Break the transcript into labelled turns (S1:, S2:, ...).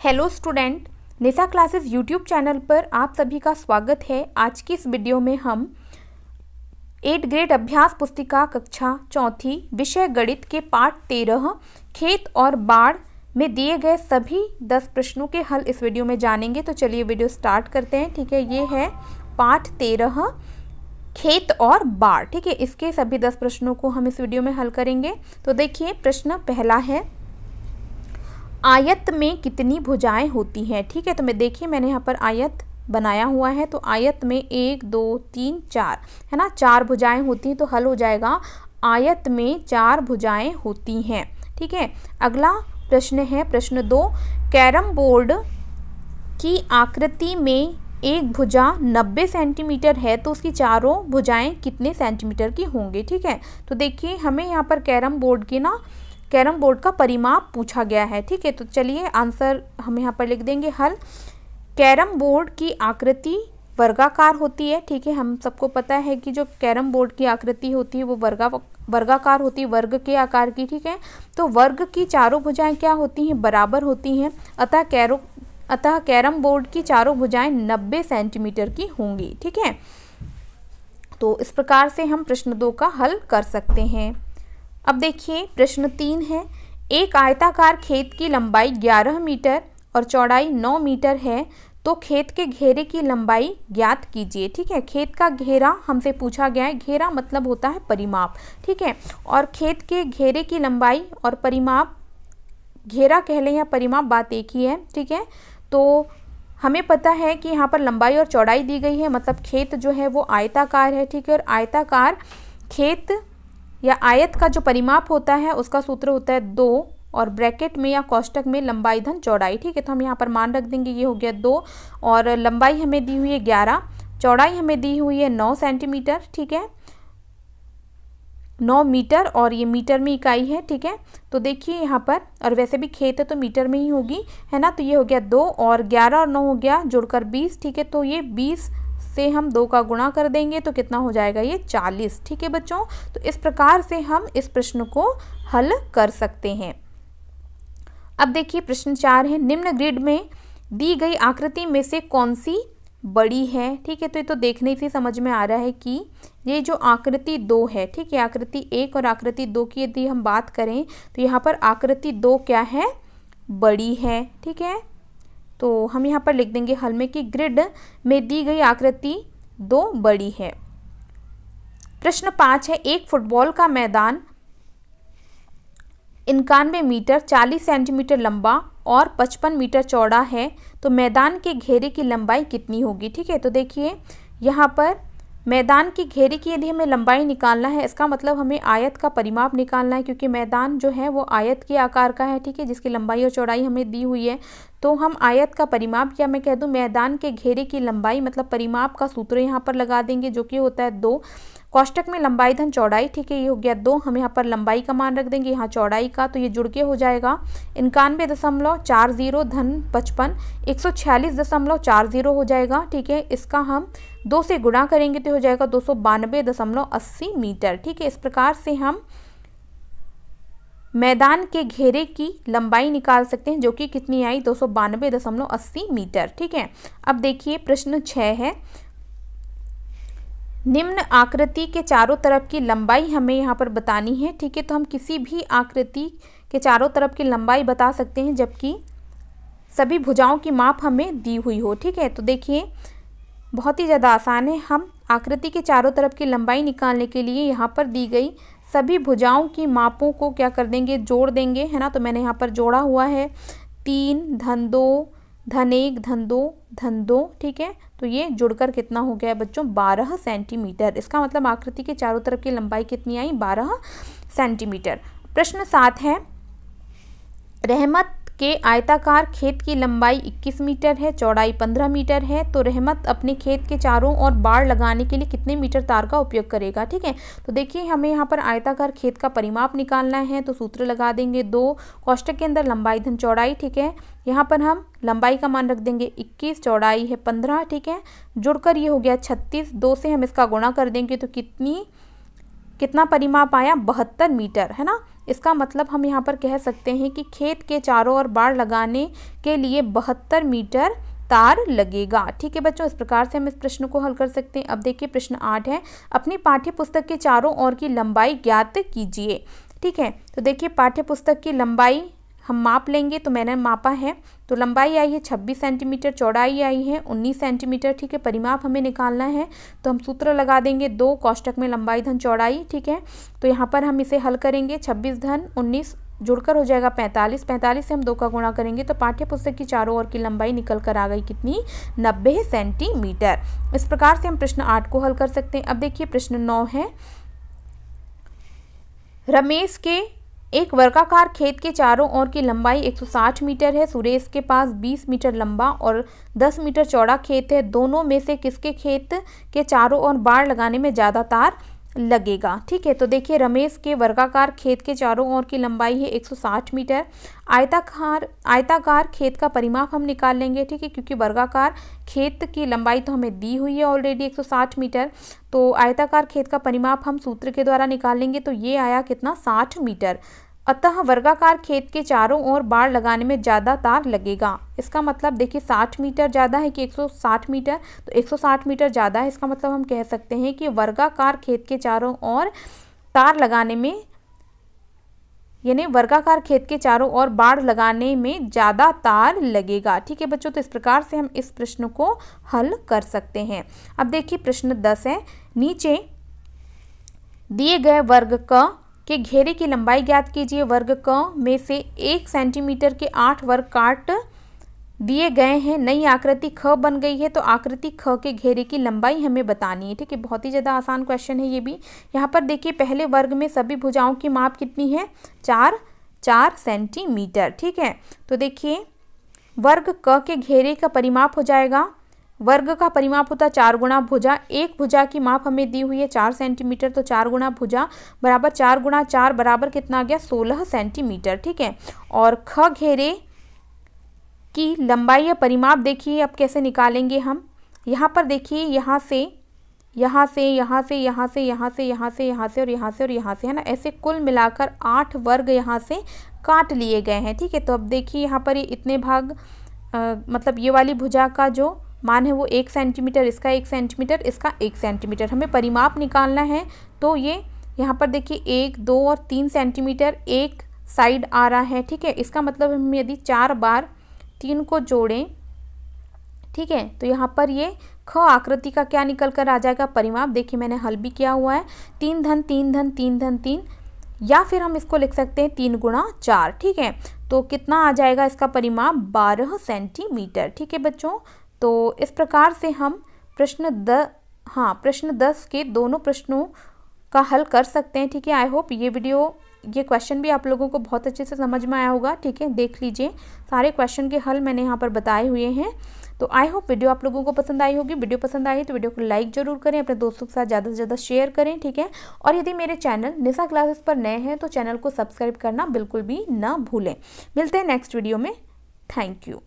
S1: Hello student, निशा classes YouTube channel पर आप सभी का स्वागत है। आज की इस वीडियो में हम 8 ग्रेड अभ्यास पुस्तिका कक्षा चौथी विषय गणित के पाठ 13 खेत और बाढ़ में दिए गए सभी 10 प्रश्नों के हल इस वीडियो में जानेंगे। तो चलिए वीडियो स्टार्ट करते हैं। ठीक है, ये है पाठ 13 खेत और बाढ़। ठीक है, इसके सभी 10 प्रश्नों को हम इस वीडियो में हल करेंगे। तो देखिए, प्रश्न पहला है, आयत में कितनी भुजाएं होती हैं। ठीक है, तो मैं देखिए मैंने यहाँ पर आयत बनाया हुआ है। तो आयत में 1 2 3 4 है ना, 4 भुजाएं होती हैं। तो हल हो जाएगा आयत में 4 भुजाएं होती हैं। ठीक है, अगला प्रश्न है प्रश्न 2, कैरम बोर्ड की आकृति में एक भुजा 90 सेंटीमीटर है तो उसकी चारों भुजाएं कितने सेंटीमीटर की होंगी। ठीक है, तो देखिए हमें यहाँ पर कैरम बोर्ड का परिमाप पूछा गया है। ठीक है, तो चलिए आंसर हम यहाँ पर लिख देंगे हल। कैरम बोर्ड की आकृति वर्गाकार होती है। ठीक है, हम सबको पता है कि जो कैरम बोर्ड की आकृति होती है वो वर्गाकार होती है, वर्ग के आकार की। ठीक है, तो वर्ग की चारों भुजाएं क्या होती हैं, बराबर होती हैं। अतः कैरम बोर्ड की चारों भुजाएं 90 सेंटीमीटर की होंगी। ठीक है, तो इस प्रकार से हम प्रश्न 2 का हल कर सकते हैं। अब देखिए प्रश्न 3 है, एक आयताकार खेत की लंबाई 11 मीटर और चौड़ाई 9 मीटर है तो खेत के घेरे की लंबाई ज्ञात कीजिए। ठीक है, खेत का घेरा हमसे पूछा गया है। घेरा मतलब होता है परिमाप। ठीक है, और खेत के घेरे की लंबाई और परिमाप, घेरा कह लें या परिमाप, बात एक ही है। ठीक है, तो हमें पता है कि यहाँ पर लंबाई और चौड़ाई दी गई है, मतलब खेत जो है वो आयताकार है। ठीक है, और आयताकार खेत या आयत का जो परिमाप होता है उसका सूत्र होता है 2 और ब्रैकेट में या कोष्टक में लंबाई धन चौड़ाई। ठीक है, तो हम यहाँ पर मान रख देंगे, ये हो गया 2 और लंबाई हमें दी हुई है 11, चौड़ाई हमें दी हुई है 9 सेंटीमीटर। ठीक है, 9 मीटर और ये मीटर में इकाई है। ठीक है, तो देखिए यहाँ पर, और वैसे भी खेत है तो मीटर में ही होगी, है ना। तो ये हो गया 2 और 11 और 9 हो गया जुड़कर 20। ठीक है, तो ये 20 से हम 2 का गुणा कर देंगे तो कितना हो जाएगा, ये 40। ठीक है बच्चों, तो इस प्रकार से हम इस प्रश्न को हल कर सकते हैं। अब देखिए प्रश्न 4 है, निम्न ग्रिड में दी गई आकृति में से कौन सी बड़ी है। ठीक है, तो ये तो देखने से समझ में आ रहा है कि ये जो आकृति 2 है, ठीक है, आकृति 1 और आकृति 2 की यदि हम बात करें तो यहाँ पर आकृति 2 क्या है, बड़ी है। ठीक है, तो हम यहाँ पर लिख देंगे हल में कि ग्रिड में दी गई आकृति 2 बड़ी है। प्रश्न 5 है, एक फुटबॉल का मैदान 91 मीटर 40 सेंटीमीटर लंबा और 55 मीटर चौड़ा है तो मैदान के घेरे की लंबाई कितनी होगी। ठीक है, तो देखिए यहाँ पर मैदान के घेरे की यदि हमें लंबाई निकालना है, इसका मतलब हमें आयत का परिमाप निकालना है, क्योंकि मैदान जो है वो आयत के आकार का है। ठीक है, जिसकी लंबाई और चौड़ाई हमें दी हुई है। तो हम आयत का परिमाप, या मैं कह दूं मैदान के घेरे की लंबाई, मतलब परिमाप का सूत्र यहाँ पर लगा देंगे जो कि होता है 2, कोष्टक में लंबाई धन चौड़ाई। ठीक है, ये हो गया 2, हम यहाँ पर लंबाई का मान रख देंगे, यहाँ चौड़ाई का, तो ये जुड़ के हो जाएगा 91.40 धन 55 146.40 हो जाएगा। ठीक है, इसका हम 2 से गुणा करेंगे तो हो जाएगा 292.80 मीटर। ठीक है, इस प्रकार से हम मैदान के घेरे की लंबाई निकाल सकते हैं, जो कि कितनी आई, 292.80 मीटर। ठीक है, अब देखिए प्रश्न 6 है, निम्न आकृति के चारों तरफ की लंबाई हमें यहाँ पर बतानी है। ठीक है, तो हम किसी भी आकृति के चारों तरफ की लंबाई बता सकते हैं जबकि सभी भुजाओं की माप हमें दी हुई हो। ठीक है, तो देखिए बहुत ही ज़्यादा आसान है। हम आकृति के चारों तरफ की लंबाई निकालने के लिए यहाँ पर दी गई सभी भुजाओं की मापों को क्या कर देंगे, जोड़ देंगे, है ना। तो मैंने यहाँ पर जोड़ा हुआ है 3 धन 2 धन 1 धन 2 धन 2। ठीक है, तो ये जुड़कर कितना हो गया बच्चों, 12 सेंटीमीटर। इसका मतलब आकृति के चारों तरफ की लंबाई कितनी आई, 12 सेंटीमीटर। प्रश्न 7 है, रहमत के आयताकार खेत की लंबाई 21 मीटर है, चौड़ाई 15 मीटर है तो रहमत अपने खेत के चारों ओर बाड़ लगाने के लिए कितने मीटर तार का उपयोग करेगा। ठीक है, तो देखिए हमें यहाँ पर आयताकार खेत का परिमाप निकालना है, तो सूत्र लगा देंगे 2, कोष्टक के अंदर लंबाई धन चौड़ाई। ठीक है, यहाँ पर हम लंबाई का मान रख देंगे 21, चौड़ाई है 15। ठीक है, जुड़कर ये हो गया 36, 2 से हम इसका गुणा कर देंगे तो कितना परिमाप आया, 72 मीटर, है ना। इसका मतलब हम यहाँ पर कह सकते हैं कि खेत के चारों ओर बाड़ लगाने के लिए 72 मीटर तार लगेगा। ठीक है बच्चों, इस प्रकार से हम इस प्रश्न को हल कर सकते हैं। अब देखिए प्रश्न 8 है, अपनी पाठ्य पुस्तक के चारों ओर की लंबाई ज्ञात कीजिए। ठीक है, तो देखिए पाठ्य पुस्तक की लंबाई हम माप लेंगे, तो मैंने मापा है, तो लंबाई आई है 26 सेंटीमीटर, चौड़ाई आई है 19 सेंटीमीटर। ठीक है, परिमाप हमें निकालना है, तो हम सूत्र लगा देंगे 2 कोष्टक में लंबाई धन चौड़ाई। ठीक है, तो यहाँ पर हम इसे हल करेंगे, 26 धन 19 जुड़कर हो जाएगा 45, 45 से हम 2 का गुणा करेंगे तो पाठ्य पुस्तक की चारों ओर की लंबाई निकल कर आ गई कितनी, 90 सेंटीमीटर। इस प्रकार से हम प्रश्न 8 को हल कर सकते हैं। अब देखिए प्रश्न 9 है, रमेश के एक वर्गाकार खेत के चारों ओर की लंबाई 160 मीटर है। सुरेश के पास 20 मीटर लंबा और 10 मीटर चौड़ा खेत है। दोनों में से किसके खेत के चारों ओर बाड़ लगाने में ज़्यादा तार लगेगा। ठीक है, तो देखिए रमेश के वर्गाकार खेत के चारों ओर की लंबाई है 160 मीटर। आयताकार खेत का परिमाप हम निकाल लेंगे। ठीक है, क्योंकि वर्गाकार खेत की लंबाई तो हमें दी हुई है ऑलरेडी 160 मीटर, तो आयताकार खेत का परिमाप हम सूत्र के द्वारा निकालेंगे, तो ये आया कितना, 60 मीटर। अतः वर्गाकार खेत के चारों ओर बाड़ लगाने में ज़्यादा तार लगेगा। इसका मतलब देखिए 60 मीटर ज़्यादा है कि 160 मीटर, तो 160 मीटर ज़्यादा है। इसका मतलब हम कह सकते हैं कि वर्गाकार खेत के चारों ओर तार लगाने में, यानी वर्गाकार खेत के चारों ओर बाड़ लगाने में ज़्यादा तार लगेगा। ठीक है बच्चों, तो इस प्रकार से हम इस प्रश्न को हल कर सकते हैं। अब देखिए प्रश्न 10 है, नीचे दिए गए वर्ग क के घेरे की लंबाई ज्ञात कीजिए। वर्ग क में से 1 सेंटीमीटर के 8 वर्ग काट दिए गए हैं। नई आकृति ख बन गई है, तो आकृति ख के घेरे की लंबाई हमें बतानी है। ठीक है, बहुत ही ज़्यादा आसान क्वेश्चन है ये भी। यहाँ पर देखिए पहले वर्ग में सभी भुजाओं की माप कितनी है, 4 सेंटीमीटर। ठीक है, तो देखिए वर्ग क के घेरे का परिमाप हो जाएगा, वर्ग का परिमाप होता है 4 गुणा भुजा। एक भुजा की माप हमें दी हुई है 4 सेंटीमीटर, तो 4 गुणा भुजा बराबर 4 गुणा 4 बराबर कितना आ गया, 16 सेंटीमीटर। ठीक है, और ख घेरे की लंबाई या परिमाप देखिए अब कैसे निकालेंगे हम। यहाँ पर देखिए यहाँ से यहाँ से यहाँ से यहाँ से यहाँ से यहाँ से यहाँ से और यहाँ से और यहाँ से, है ना, ऐसे कुल मिलाकर 8 वर्ग यहाँ से काट लिए गए हैं। ठीक है, तो अब देखिए यहाँ पर ये इतने भाग मतलब ये वाली भुजा का जो मान है वो 1 सेंटीमीटर, इसका 1 सेंटीमीटर, इसका 1 सेंटीमीटर, हमें परिमाप निकालना है। तो ये यहाँ पर देखिए 1, 2 और 3 सेंटीमीटर एक साइड आ रहा है। ठीक है, इसका मतलब हम यदि 4 बार 3 को जोड़ें, ठीक है, तो यहाँ पर ये ख आकृति का क्या निकल कर आ जाएगा, परिमाप। देखिए मैंने हल भी किया हुआ है, 3 धन 3 धन 3 धन 3, या फिर हम इसको लिख सकते हैं 3 गुणा 4। ठीक है, तो कितना आ जाएगा इसका परिमाप, 12 सेंटीमीटर। ठीक है बच्चों, तो इस प्रकार से हम प्रश्न 10 के दोनों प्रश्नों का हल कर सकते हैं। ठीक है, आई होप ये क्वेश्चन भी आप लोगों को बहुत अच्छे से समझ में आया होगा। ठीक है, देख लीजिए सारे क्वेश्चन के हल मैंने यहाँ पर बताए हुए हैं। तो आई होप वीडियो आप लोगों को पसंद आई होगी। वीडियो पसंद आई तो वीडियो को लाइक जरूर करें, अपने दोस्तों के साथ ज़्यादा से ज़्यादा शेयर करें। ठीक है, और यदि मेरे चैनल निशा क्लासेस पर नए हैं तो चैनल को सब्सक्राइब करना बिल्कुल भी ना भूलें। मिलते हैं नेक्स्ट वीडियो में। Thank you.